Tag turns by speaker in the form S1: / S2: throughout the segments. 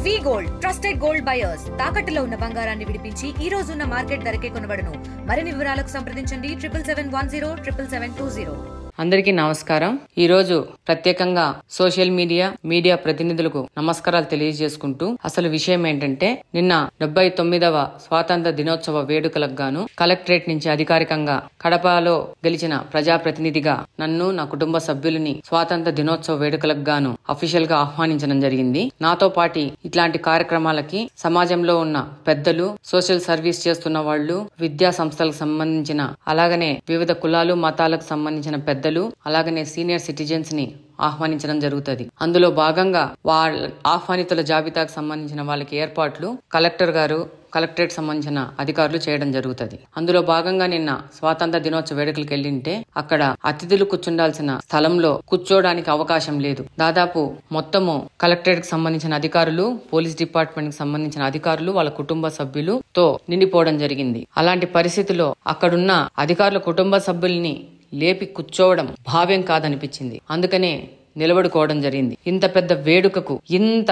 S1: వి gold trusted gold buyers తాకట్టులో ఉన్న బంగారాన్ని విడిపించి ఈ రోజు ఉన్న మార్కెట్ ధరకే కొనబడును. మరిన్ని వివరాలకు సంప్రదించండి 77107720.
S2: అందరికీ నమస్కారం. ఈ రోజు ప్రత్యేకంగా సోషల్ మీడియా ప్రతినిధులకు నమస్కారాలు తెలియజేసుకుంటూ అసలు విషయం ఏంటంటే, నిన్న 79వ స్వాతంత్ర దినోత్సవ వేడుకలకు గాను కలెక్టరేట్ నుంచి అధికారికంగా కడపలో గెలిచిన ప్రజాప్రతినిధిగా నన్ను, నా కుటుంబ సభ్యులని స్వాతంత్ర దినోత్సవ వేడుకలకు గాను అఫీషియల్ గా ఆహ్వానించడం జరిగింది. నాతో పాటు ఇట్లాంటి కార్యక్రమాలకి సమాజంలో ఉన్న పెద్దలు, సోషల్ సర్వీస్ చేస్తున్న వాళ్ళు, విద్యా సంస్థలకు సంబంధించిన, అలాగనే వివిధ కులాలు మతాలకు సంబంధించిన పెద్దలు, అలాగనే సీనియర్ సిటిజన్స్ ని ఆహ్వానించడం జరుగుతుంది. అందులో భాగంగా వాళ్ళ ఆహ్వానితుల జాబితాకు సంబంధించిన వాళ్ళకి ఏర్పాట్లు కలెక్టరేట్ సంబంధించిన అధికారులు చేయడం జరుగుతుంది. అందులో భాగంగా నిన్న స్వాతంత్ర దినోత్సవ వేడుకలకు వెళ్ళింటే అక్కడ అతిథులు కూర్చుండాల్సిన స్థలంలో కూర్చోడానికి అవకాశం లేదు. దాదాపు మొత్తము కలెక్టరేట్ కి సంబంధించిన అధికారులు, పోలీస్ డిపార్ట్మెంట్ కి సంబంధించిన అధికారులు, వాళ్ళ కుటుంబ సభ్యులతో నిండిపోవడం జరిగింది. అలాంటి పరిస్థితిలో అక్కడున్న అధికారుల కుటుంబ సభ్యుల్ని లేపి కూర్చోవడం భావ్యం కాదనిపించింది. అందుకనే నిలబడుకోవడం జరిగింది. ఇంత పెద్ద వేడుకకు ఇంత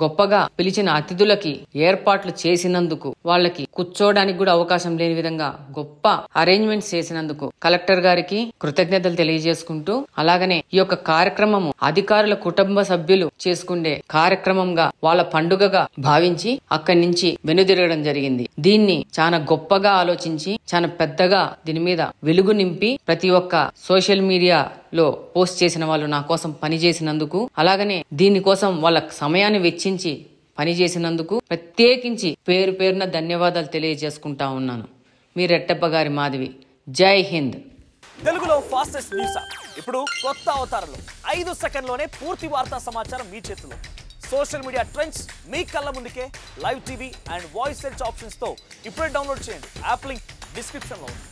S2: గొప్పగా పిలిచిన అతిథులకి ఏర్పాట్లు చేసినందుకు, వాళ్ళకి కూర్చోవడానికి కూడా అవకాశం లేని విధంగా గొప్ప అరేంజ్మెంట్స్ చేసినందుకు కలెక్టర్ గారికి కృతజ్ఞతలు తెలియజేసుకుంటూ, అలాగనే ఈ యొక్క కార్యక్రమము అధికారుల కుటుంబ సభ్యులు చేసుకునే కార్యక్రమంగా, వాళ్ళ పండుగగా భావించి అక్కడి నుంచి వెనుదిరగడం జరిగింది. దీన్ని చాలా గొప్పగా ఆలోచించి, చాలా పెద్దగా దీని మీద వెలుగు నింపి ప్రతి ఒక్క సోషల్ మీడియాలో పోస్ట్ చేసిన వాళ్ళు నా కోసం పనిచేసినందుకు, అలాగనే దీనికోసం వాళ్ళ సమయాన్ని వెచ్చించి పనిచేసినందుకు ప్రత్యేకించి పేరు పేరున ధన్యవాదాలు తెలియజేసుకుంటా ఉన్నాను. మీ రెట్టప్ప గారి మాధవి. జై హింద్.
S3: తెలుగులో ఫాస్టెస్ట్ న్యూస్ ఇప్పుడు కొత్త అవతారంలో 5 సెకండ్లోనే పూర్తి వార్తా సమాచారం మీ చేతిలో. సోషల్ మీడియా ట్రెండ్స్ మీ కళ్ళ ముందుకే live TV and voice search options తో ఇప్పుడే డౌన్లోడ్ చేయండి. యాప్ లింక్ డిస్క్రిప్షన్ లో ఉంది.